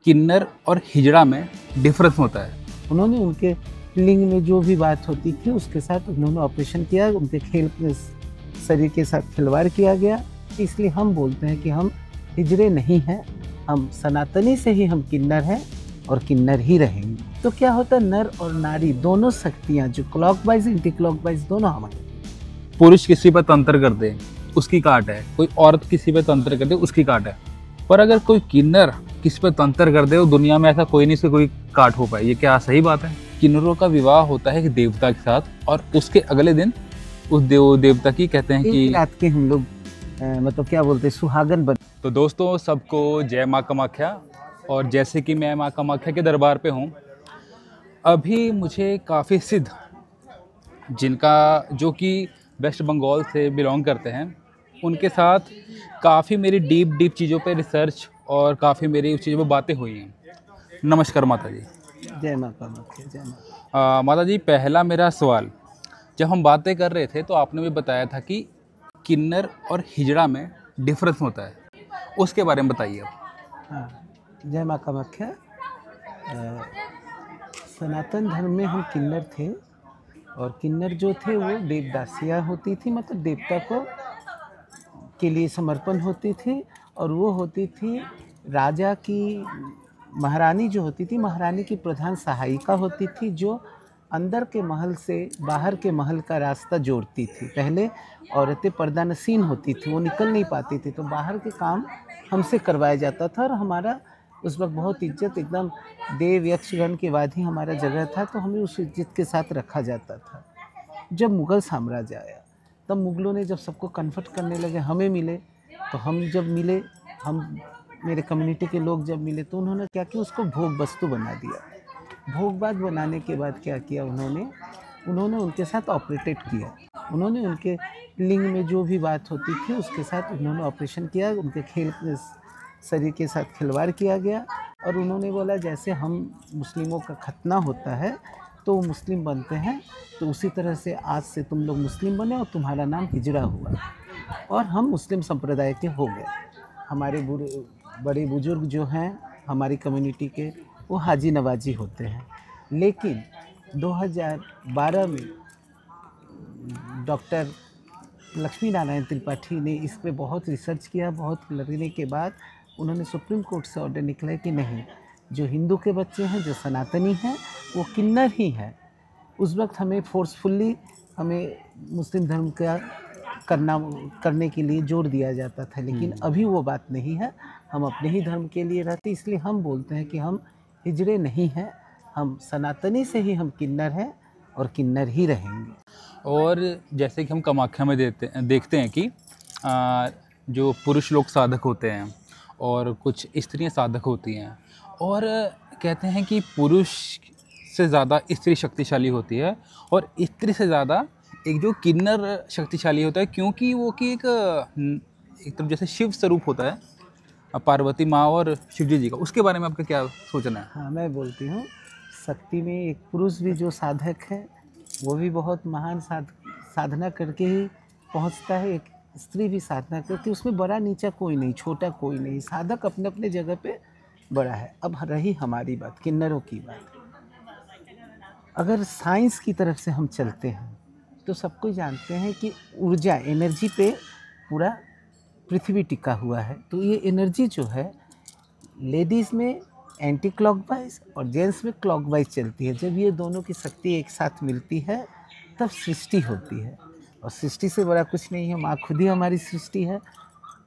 किन्नर और हिजड़ा में डिफरेंस होता है। उन्होंने उनके लिंग में जो भी बात होती थी उसके साथ उन्होंने ऑपरेशन किया, उनके खेल शरीर के साथ खिलवाड़ किया गया। इसलिए हम बोलते हैं कि हम हिजड़े नहीं हैं, हम सनातनी से ही हम किन्नर हैं और किन्नर ही रहेंगे। तो क्या होता है, नर और नारी दोनों शक्तियाँ जो क्लॉकवाइज एंटी क्लॉकवाइज दोनों हमारे। पुरुष किसी पर तंत्र कर दे उसकी काट है, कोई औरत किसी पर तंत्र कर दे उसकी काट है, पर अगर कोई किन्नर किसी पर तंत्र कर दे तो दुनिया में ऐसा कोई नहीं से कोई काट हो पाए। ये क्या सही बात है? किन्नरों का विवाह होता है एक देवता के साथ और उसके अगले दिन उस देवता की कहते हैं कि रात के हम लोग मतलब क्या बोलते हैं, सुहागन बन। तो दोस्तों सबको जय माँ कामाख्या। और जैसे कि मैं माँ कामाख्या के दरबार पे हूँ, अभी मुझे काफ़ी सिद्ध जिनका जो कि वेस्ट बंगाल से बिलोंग करते हैं उनके साथ काफ़ी मेरी डीप चीज़ों पे रिसर्च और काफ़ी मेरी उस चीज़ों पे बातें हुई हैं। नमस्कार माता जी। जय माँ कामाख्या, जय माँ। माता जी, पहला मेरा सवाल, जब हम बातें कर रहे थे तो आपने भी बताया था कि किन्नर और हिजड़ा में डिफरेंस होता है, उसके बारे में बताइए आप। हाँ, जय माँ कामाख्या। सनातन धर्म में हम किन्नर थे और किन्नर जो थे वो देवदासियाँ होती थी, मतलब देवता को के लिए समर्पण होती थी। और वो होती थी राजा की, महारानी जो होती थी, महारानी की प्रधान सहायिका होती थी, जो अंदर के महल से बाहर के महल का रास्ता जोड़ती थी। पहले औरतें पर्दानसीन होती थी, वो निकल नहीं पाती थी, तो बाहर के काम हमसे करवाया जाता था। और हमारा उस वक्त बहुत इज्जत, एकदम देव यक्षगण के बाद ही हमारा जगह था, तो हमें उस इज्जत के साथ रखा जाता था। जब मुग़ल साम्राज्य आया तब मुग़लों ने जब सबको कन्वर्ट करने लगे, हमें मिले, तो हम जब मिले, हम मेरे कम्युनिटी के लोग जब मिले, तो उन्होंने क्या किया, उसको भोग वस्तु बना दिया। भोगबाद बनाने के बाद क्या किया उन्होंने उनके साथ ऑपरेटेड किया। उन्होंने उनके लिंग में जो भी बात होती थी उसके साथ उन्होंने ऑपरेशन किया, उनके खेल शरीर के साथ खिलवाड़ किया गया। और उन्होंने बोला जैसे हम मुस्लिमों का खतना होता है तो मुस्लिम बनते हैं, तो उसी तरह से आज से तुम लोग मुस्लिम बने और तुम्हारा नाम हिजड़ा हुआ। और हम मुस्लिम संप्रदाय के हो गए। हमारे बड़े बुजुर्ग जो हैं हमारी कम्युनिटी के, वो हाजी नवाजी होते हैं। लेकिन 2012 में डॉक्टर लक्ष्मी नारायण त्रिपाठी ने इस पे बहुत रिसर्च किया। बहुत लगने के बाद उन्होंने सुप्रीम कोर्ट से ऑर्डर निकला कि नहीं, जो हिंदू के बच्चे हैं, जो सनातनी हैं, वो किन्नर ही हैं। उस वक्त हमें फोर्सफुल्ली हमें मुस्लिम धर्म का करने के लिए जोर दिया जाता था, लेकिन अभी वो बात नहीं है। हम अपने ही धर्म के लिए रहते, इसलिए हम बोलते हैं कि हम हिजड़े नहीं हैं, हम सनातनी से ही हम किन्नर हैं और किन्नर ही रहेंगे। और जैसे कि हम कामाख्या में देखते हैं कि जो पुरुष लोग साधक होते हैं और कुछ स्त्रियां साधक होती हैं, और कहते हैं कि पुरुष से ज़्यादा स्त्री शक्तिशाली होती है और स्त्री से ज़्यादा एक जो किन्नर शक्तिशाली होता है, क्योंकि वो कि एक तरफ जैसे शिव स्वरूप होता है पार्वती माँ और शिव जी का। उसके बारे में आपका क्या सोचना है? हाँ, मैं बोलती हूँ, शक्ति में एक पुरुष भी जो साधक है वो भी बहुत महान साधना करके ही पहुँचता है। एक स्त्री भी साधना करके, उसमें बड़ा नीचा कोई नहीं, छोटा कोई नहीं, साधक अपने अपने जगह पे बड़ा है। अब रही हमारी बात, किन्नरों की बात। अगर साइंस की तरफ से हम चलते हैं तो सबको जानते हैं कि ऊर्जा, एनर्जी पे पूरा पृथ्वी टिका हुआ है। तो ये एनर्जी जो है लेडीज़ में एंटी क्लॉकवाइज और जेंट्स में क्लॉकवाइज चलती है। जब ये दोनों की शक्ति एक साथ मिलती है तब सृष्टि होती है, और सृष्टि से बड़ा कुछ नहीं है, माँ खुद ही हमारी सृष्टि है।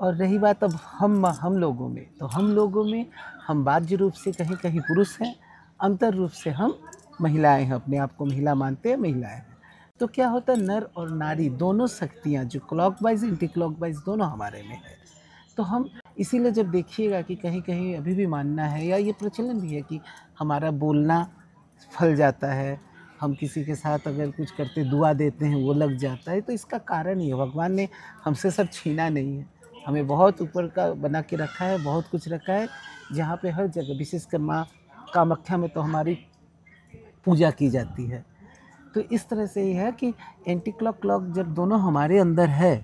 और रही बात अब हम लोगों में, तो हम लोगों में हम बाह्य रूप से कहीं कहीं पुरुष हैं, अंतर रूप से हम महिलाएं हैं, अपने आप को महिला मानते हैं, महिलाएं हैं। तो क्या होता है, नर और नारी दोनों शक्तियाँ जो क्लॉकवाइज एंटी क्लॉकवाइज दोनों हमारे में है। तो हम इसीलिए जब देखिएगा कि कहीं कहीं अभी भी मानना है, या ये प्रचलन भी है कि हमारा बोलना फल जाता है, हम किसी के साथ अगर कुछ करते दुआ देते हैं वो लग जाता है। तो इसका कारण ये है, भगवान ने हमसे सब छीना नहीं है, हमें बहुत ऊपर का बना के रखा है, बहुत कुछ रखा है, जहाँ पे हर जगह, विशेषकर माँ कामाख्या में तो हमारी पूजा की जाती है। तो इस तरह से ये है कि एंटी क्लॉक जब दोनों हमारे अंदर है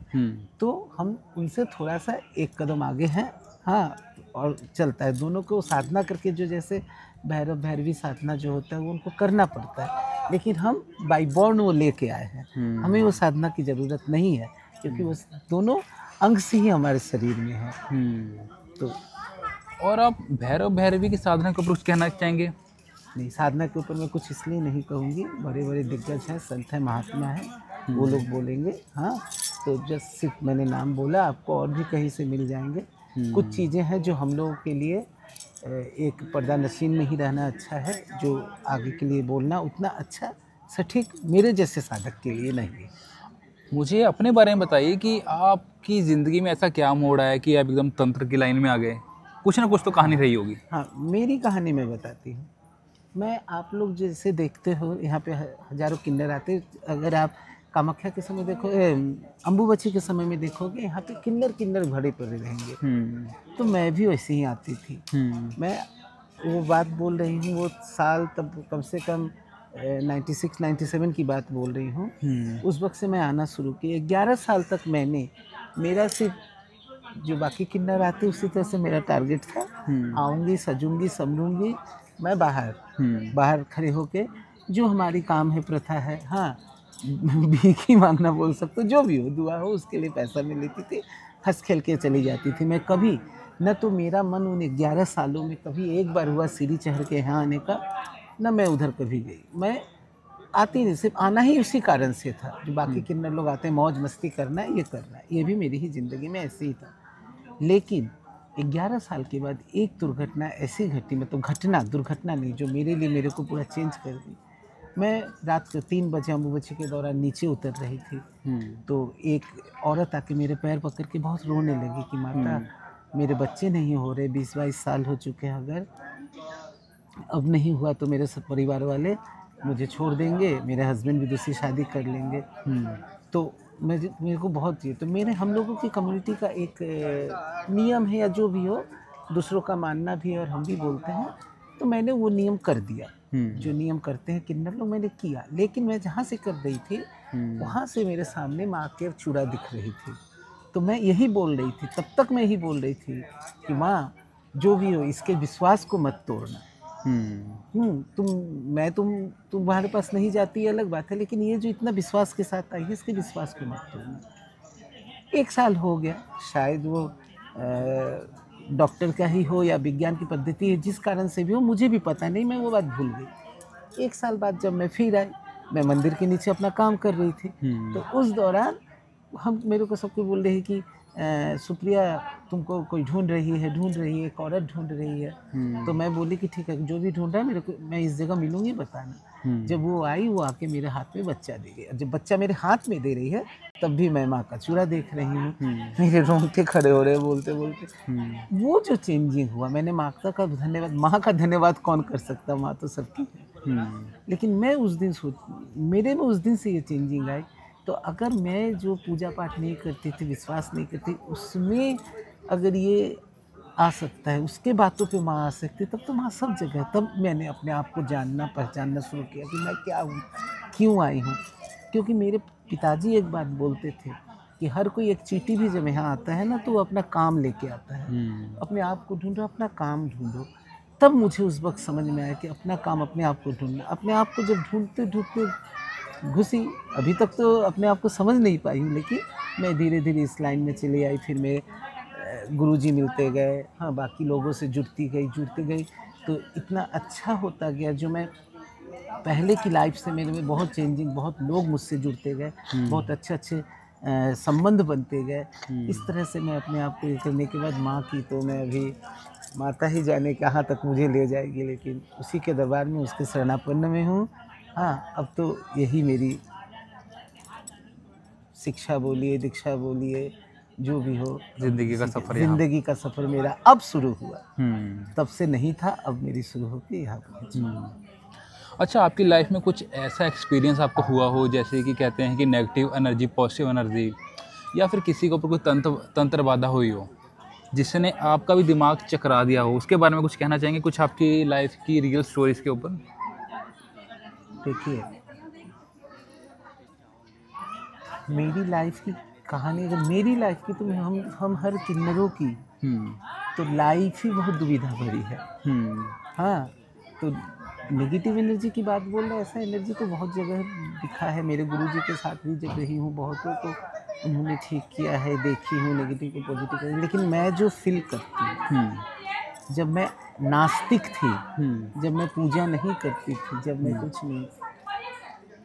तो हम उनसे थोड़ा सा एक कदम आगे हैं। हाँ, और चलता है। दोनों को साधना करके जो जैसे भैरव भैरवी साधना जो होता है वो उनको करना पड़ता है, लेकिन हम बाई बॉर्न वो लेके आए हैं। हमें वो साधना की ज़रूरत नहीं है, क्योंकि वो दोनों अंग से ही हमारे शरीर में है। तो और आप भैरव भैरवी की साधना के ऊपर कुछ कहना चाहेंगे? नहीं, साधना के ऊपर मैं कुछ इसलिए नहीं कहूँगी, बड़े बड़े दिग्गज हैं, संत हैं, महात्मा हैं, वो लोग बोलेंगे। हाँ, तो जस्ट सिर्फ मैंने नाम बोला, आपको और भी कहीं से मिल जाएंगे। कुछ चीज़ें हैं जो हम लोगों के लिए एक पर्दा नशीन में ही रहना अच्छा है, जो आगे के लिए बोलना उतना अच्छा सटीक मेरे जैसे साधक के लिए नहीं है। मुझे अपने बारे में बताइए कि आपकी ज़िंदगी में ऐसा क्या मोड़ आया कि आप एकदम तंत्र की लाइन में आ गए? कुछ ना कुछ तो कहानी रही होगी। हाँ, मेरी कहानी मैं बताती हूँ। मैं आप लोग जैसे देखते हो यहाँ पे हज़ारों किन्नर आते, अगर आप कामाख्या के समय देखो, अम्बुबची के समय में देखोगे, यहाँ पे किन्नर किन्नर भरे पड़े रहेंगे। तो मैं भी वैसे ही आती थी। मैं वो बात बोल रही हूँ, वो साल तब कम से कम 96-97 की बात बोल रही हूँ। उस वक्त से मैं आना शुरू किया। 11 साल तक मैंने, मेरा सिर्फ जो बाकी किन्नर आते उसी तरह से मेरा टारगेट था, आऊँगी, सजूंगी, संभलूंगी, मैं बाहर खड़े होके जो हमारी काम है, प्रथा है, हाँ, भीख ही मांगना बोल सकते हो, जो भी हो, दुआ हो, उसके लिए पैसा मैं लेती थी, हंस खेल के चली जाती थी। मैं कभी न तो मेरा मन उन 11 सालों में कभी एक बार हुआ सीढ़ी चढ़ के यहाँ आने का, न मैं उधर कभी गई। मैं आती नहीं, सिर्फ आना ही उसी कारण से था, जो बाकी किन्नर लोग आते हैं मौज मस्ती करना है, ये करना है, ये भी मेरी ही ज़िंदगी में ऐसे ही था। लेकिन 11 साल के बाद एक दुर्घटना ऐसी घटी, मतलब दुर्घटना नहीं, जो मेरे लिए मेरे को पूरा चेंज कर दी। मैं रात को 3 बजे अम्बुबची के दौरान नीचे उतर रही थी, तो एक औरत आके मेरे पैर पकड़ के बहुत रोने लगी कि माता, मेरे बच्चे नहीं हो रहे, 20-22 साल हो चुके हैं, अगर अब नहीं हुआ तो मेरे सब परिवार वाले मुझे छोड़ देंगे, मेरे हस्बैंड भी दूसरी शादी कर लेंगे। तो मेरे को बहुत ये, तो हम लोगों की कम्युनिटी का एक नियम है, या जो भी हो, दूसरों का मानना भी है और हम भी बोलते हैं, तो मैंने वो नियम कर दिया। जो नियम करते हैं किन्नर लोग, मैंने किया। लेकिन मैं जहाँ से कर रही थी, वहाँ से मेरे सामने माँ के चूड़ा दिख रही थी। तो मैं यही बोल रही थी, तब तक मैं यही बोल रही थी कि माँ, जो भी हो, इसके विश्वास को मत तोड़ना। तुम्हारे पास नहीं जाती, अलग बात है, लेकिन ये जो इतना विश्वास के साथ आई है, इसके विश्वास को मत तोड़ना। 1 साल हो गया, शायद वो डॉक्टर का ही हो या विज्ञान की पद्धति है, जिस कारण से भी हो, मुझे भी पता नहीं, मैं वो बात भूल गई। 1 साल बाद जब मैं फिर आई, मैं मंदिर के नीचे अपना काम कर रही थी, तो उस दौरान मेरे को सब कोई बोल रहे हैं कि सुप्रिया, तुमको कोई ढूंढ रही है, एक औरत ढूंढ रही है। तो मैं बोली कि ठीक है, जो भी ढूंढ रहा है, मेरे को, मैं इस जगह मिलूंगी, बताना। जब वो आई, वो आके मेरे हाथ में बच्चा दे गई। जब बच्चा मेरे हाथ में दे रही है, तब भी मैं माँ का चूड़ा देख रही हूँ, मेरे रोंगटे खड़े हो रहे हैं बोलते बोलते। वो जो चेंजिंग हुआ, मैंने माँ का धन्यवाद, माँ का धन्यवाद कौन कर सकता, माँ तो सबकी है। लेकिन मैं उस दिन मेरे में उस दिन से ये चेंजिंग आई। तो अगर मैं जो पूजा पाठ नहीं करती थी, विश्वास नहीं करती, उसमें अगर ये आ सकता है, उसके बातों पे माँ आ सकती, तब तो माँ सब जगह। तब मैंने अपने आप को जानना, पहचानना शुरू किया कि मैं क्या हूँ, क्यों आई हूँ। क्योंकि मेरे पिताजी एक बात बोलते थे कि हर कोई एक चींटी भी जब यहाँ आता है ना, तो वो अपना काम लेके आता है। अपने आप को ढूंढो, अपना काम ढूंढो। तब मुझे उस वक्त समझ में आया कि अपना काम अपने आप को ढूंढना। अपने आप को जब ढूंढते ढूंढते घुसी, अभी तक तो अपने आप को समझ नहीं पाई हूँ, लेकिन मैं धीरे धीरे इस लाइन में चली आई। फिर मेरे गुरुजी मिलते गए, हाँ, बाकी लोगों से जुड़ती गई, तो इतना अच्छा होता गया। जो मैं पहले की लाइफ से मेरे में बहुत चेंजिंग, बहुत लोग मुझसे जुड़ते गए, बहुत अच्छे संबंध बनते गए। इस तरह से मैं अपने आप को ये करने के बाद माँ की, तो मैं अभी माता ही जाने कहाँ तक मुझे ले जाएगी, लेकिन उसी के दरबार में, उसके शरणापन्न में हूँ। हाँ, अब तो यही मेरी शिक्षा बोलिए, दीक्षा बोलिए, जो भी हो, जिंदगी का सफ़र मेरा अब शुरू हुआ। तब से नहीं था, अब मेरी शुरू होकर यहाँ पहुँची। अच्छा, आपकी लाइफ में कुछ ऐसा एक्सपीरियंस आपको हुआ हो, जैसे कि कहते हैं कि नेगेटिव एनर्जी, पॉजिटिव एनर्जी, या फिर किसी के ऊपर कोई तंत्र बाधा हुई हो, जिसने आपका भी दिमाग चकरा दिया हो, उसके बारे में कुछ कहना चाहेंगे? कुछ आपकी लाइफ की रियल स्टोरीज के ऊपर। देखिए, मेरी लाइफ की कहानी, अगर मेरी लाइफ की, तो हम हर किन्नरों की तो लाइफ ही बहुत दुविधा भरी है। हाँ, तो नेगेटिव एनर्जी की बात बोल रहे हैं, ऐसा एनर्जी तो बहुत जगह दिखा है। मेरे गुरुजी के साथ भी जब रही हूँ बहुतों को उन्होंने ठीक किया है, देखी हूँ नेगेटिव को पॉजिटिव। लेकिन मैं जो फील करती हूँ, जब मैं नास्तिक थी, जब मैं पूजा नहीं करती थी, जब मैं कुछ नहीं,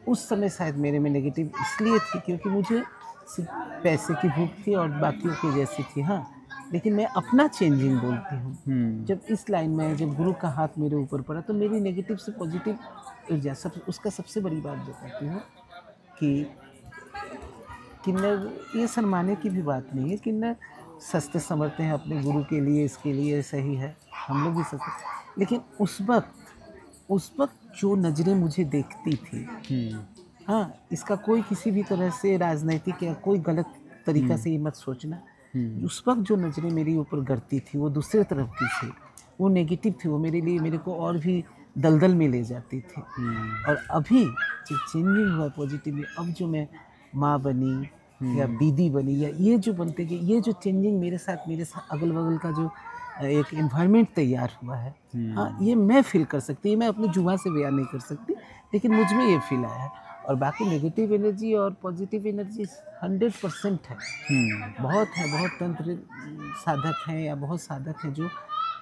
उस समय शायद मेरे में नेगेटिव इसलिए थी क्योंकि मुझे सिर्फ पैसे की भूख थी और बाकियों की जैसी थी। हाँ, लेकिन मैं अपना चेंजिंग बोलती हूँ। जब इस लाइन में जब गुरु का हाथ मेरे ऊपर पड़ा तो मेरी नेगेटिव से पॉजिटिव ऊर्जा उसका सबसे बड़ी बात बताती हूँ कि किन्नर ये शर्माने की भी बात नहीं है। किन्नर सस्ते समझते हैं अपने गुरु के लिए, इसके लिए सही है, हम लोग भी सस्ते। लेकिन उस वक्त जो नज़रें मुझे देखती थी, हाँ, इसका कोई किसी भी तरह से राजनीतिक या कोई गलत तरीका से ये मत सोचना। उस वक्त जो नज़रें मेरे ऊपर गड़ती थी वो दूसरे तरफ की थी, वो नेगेटिव थी, वो मेरे लिए मेरे को और भी दलदल में ले जाती थी। और अभी जो चेंजिंग हुआ पॉजिटिवली, अब जो मैं माँ बनी या दीदी बनी या ये जो बनते गए, ये जो चेंजिंग मेरे साथ अगल बगल का जो एक एनवायरनमेंट तैयार हुआ है, हाँ, ये मैं फील कर सकती, मैं अपनी जुबान से बयान नहीं कर सकती, लेकिन मुझ में ये फील आया है। और बाकी नेगेटिव एनर्जी और पॉजिटिव एनर्जी 100% है। बहुत तंत्र साधक हैं या बहुत साधक हैं जो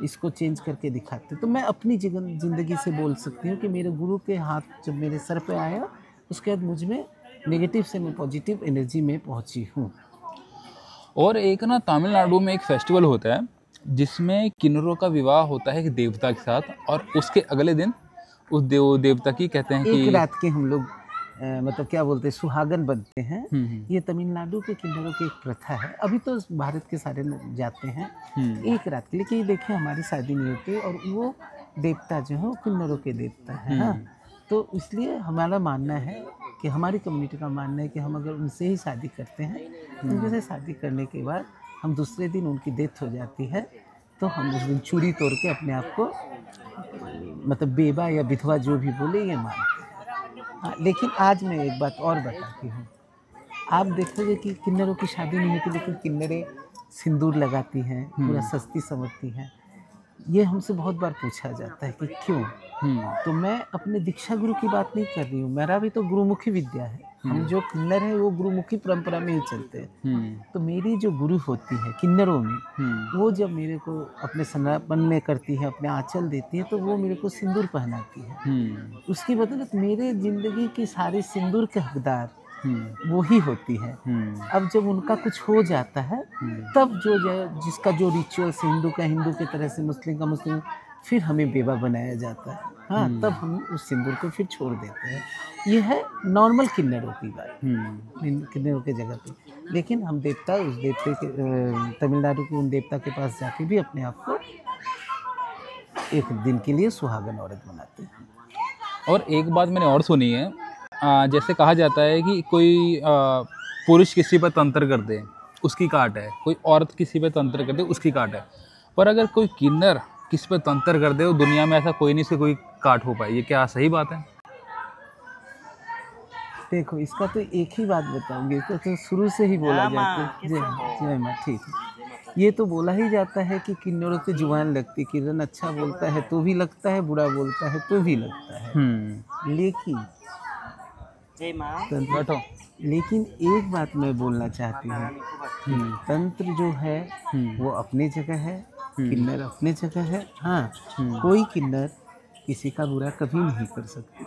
इसको चेंज करके दिखाते हैं। तो मैं अपनी ज़िंदगी से बोल सकती हूँ कि मेरे गुरु के हाथ जब मेरे सर पे आया, उसके बाद मुझ में नेगेटिव से मैं पॉजिटिव एनर्जी में पहुँची हूँ। और एक ना तमिलनाडु में एक फेस्टिवल होता है जिसमें किन्नरों का विवाह होता है एक देवता के साथ, और उसके अगले दिन उस देवता की कहते हैं कि एक रात के हम लोग मतलब क्या बोलते हैं, सुहागन बनते हैं। ये तमिलनाडु के किन्नरों की एक प्रथा है। अभी तो भारत के सारे लोग जाते हैं एक रात के लिए। कि देखिए हमारी शादी नहीं होती और वो देवता जो है वो किन्नरों के देवता है। हाँ, तो इसलिए हमारा मानना है कि हमारी कम्युनिटी का मानना है कि हम अगर उनसे ही शादी करते हैं, उनके से शादी करने के बाद हम दूसरे दिन उनकी डेथ हो जाती है, तो हम उस दिन चूड़ी तोड़ के अपने आप को मतलब बेवा या विधवा जो भी बोले ये मानते हैं। हाँ, लेकिन आज मैं एक बात और बताती हूँ। आप देखोगे कि किन्नरों की शादी नहीं होती, लेकिन किन्नरें सिंदूर लगाती हैं, पूरा सस्ती समझती हैं। ये हमसे बहुत बार पूछा जाता है कि क्यों। तो मैं अपने दीक्षा गुरु की बात नहीं कर रही हूँ, मेरा भी तो गुरुमुखी विद्या है। हम जो किन्नर हैं वो गुरुमुखी परंपरा में ही चलते हैं। तो मेरी जो गुरु होती है किन्नरों में, वो जब मेरे को अपने सनापन में करती है, अपने आंचल देती है, तो वो मेरे को सिंदूर पहनाती है। उसकी बदौलत मेरे जिंदगी की सारे सिंदूर के हकदार वो ही होती है। अब जब उनका कुछ हो जाता है, तब जो जिसका जो रिचुअल्स हिंदू का हिंदू की तरह से, मुस्लिम का मुस्लिम, फिर हमें बेवा बनाया जाता है। हाँ, तब हम उस सिंदूर को फिर छोड़ देते हैं। ये है नॉर्मल किन्नरों की बात, किन्नरों के जगह पे। लेकिन हम देवता उस देवते के तमिलनाडु के उन देवता के पास जाके भी अपने आप को एक दिन के लिए सुहागन औरत बनाते हैं। और एक बात मैंने और सुनी है, जैसे कहा जाता है कि कोई पुरुष किसी पर तंत्र कर दे उसकी काट है, कोई औरत किसी पर तंत्र कर दे उसकी काट है, पर अगर कोई किन्नर किसी पर तंत्र कर दे, वो दुनिया में ऐसा कोई नहीं इससे कोई काट हो पाए। ये क्या सही बात है? देखो, इसका तो एक ही बात बताऊंगी, तो शुरू से ही बोला जाता है। जय माँ, ठीक है। ये तो बोला ही जाता है कि किन्नरों की जुबान लगती, किरण अच्छा बोलता है तो भी लगता है, बुरा बोलता है तो भी लगता है। लेकिन बैठो। लेकिन एक बात मैं बोलना चाहती हूँ, तंत्र जो है वो अपनी जगह है, किन्नर अपने जगह है। हाँ, कोई किन्नर किसी का बुरा कभी नहीं कर सकती।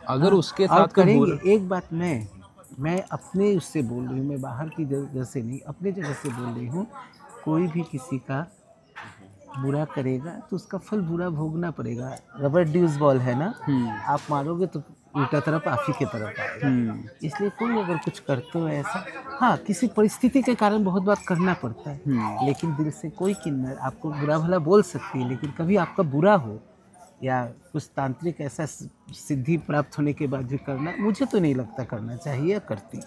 अगर उसके साथ करेंगे। एक बात मैं अपने उससे बोल रही हूँ, मैं बाहर की जगह से नहीं, अपने जगह से बोल रही हूँ। कोई भी किसी का बुरा करेगा तो उसका फल बुरा भोगना पड़ेगा। रबर ड्यूस बॉल है ना, आप मारोगे तो उल्टा तरफ आप ही की तरफ आएगा। इसलिए कोई अगर कुछ करते हो ऐसा, हाँ, किसी परिस्थिति के कारण बहुत बार करना पड़ता है, लेकिन दिल से कोई किन्नर आपको बुरा भला बोल सकती है, लेकिन कभी आपका बुरा हो या कुछ तांत्रिक ऐसा सिद्धि प्राप्त होने के बाद भी करना, मुझे तो नहीं लगता करना चाहिए या करती।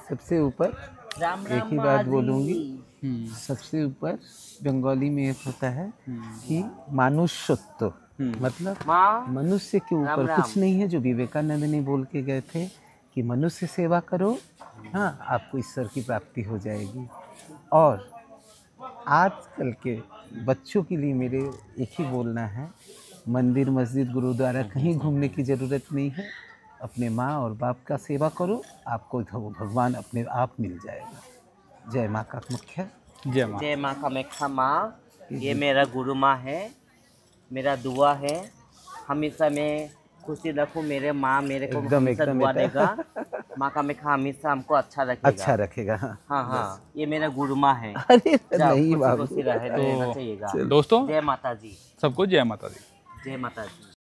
सबसे ऊपर एक ही बात बोलूँगी, सबसे ऊपर बंगाली में एक होता है कि मानुष्यत्व, मतलब मनुष्य के ऊपर कुछ नहीं है। जो विवेकानंद ने बोल के गए थे कि मनुष्य सेवा करो, हाँ, आपको ईश्वर की प्राप्ति हो जाएगी। और आजकल के बच्चों के लिए मेरे एक ही बोलना है, मंदिर मस्जिद गुरुद्वारा कहीं घूमने की ज़रूरत नहीं है। अपने माँ और बाप का सेवा करो, आपको भगवान अपने आप मिल जाएगा। जय माँ कामाख्या। जय माँ। जय माँ कामाख्या माँ। ये मेरा गुरु माँ है, मेरा दुआ है हमेशा मैं खुशी रखूँ। मेरे माँ मेरे को एकदम हमेशा एकदम दुआ बेटा। देगा। माँ कामाख्या हमेशा हमको अच्छा रखेगा। अच्छा रखेगा। हाँ हाँ, ये मेरा गुरु माँ है। अरे जाओ, नहीं खुशी बाबू। खुशी रहना चाहिएगा। दोस्तों जय माता जी। सबको जय माता दी। जय माता जी।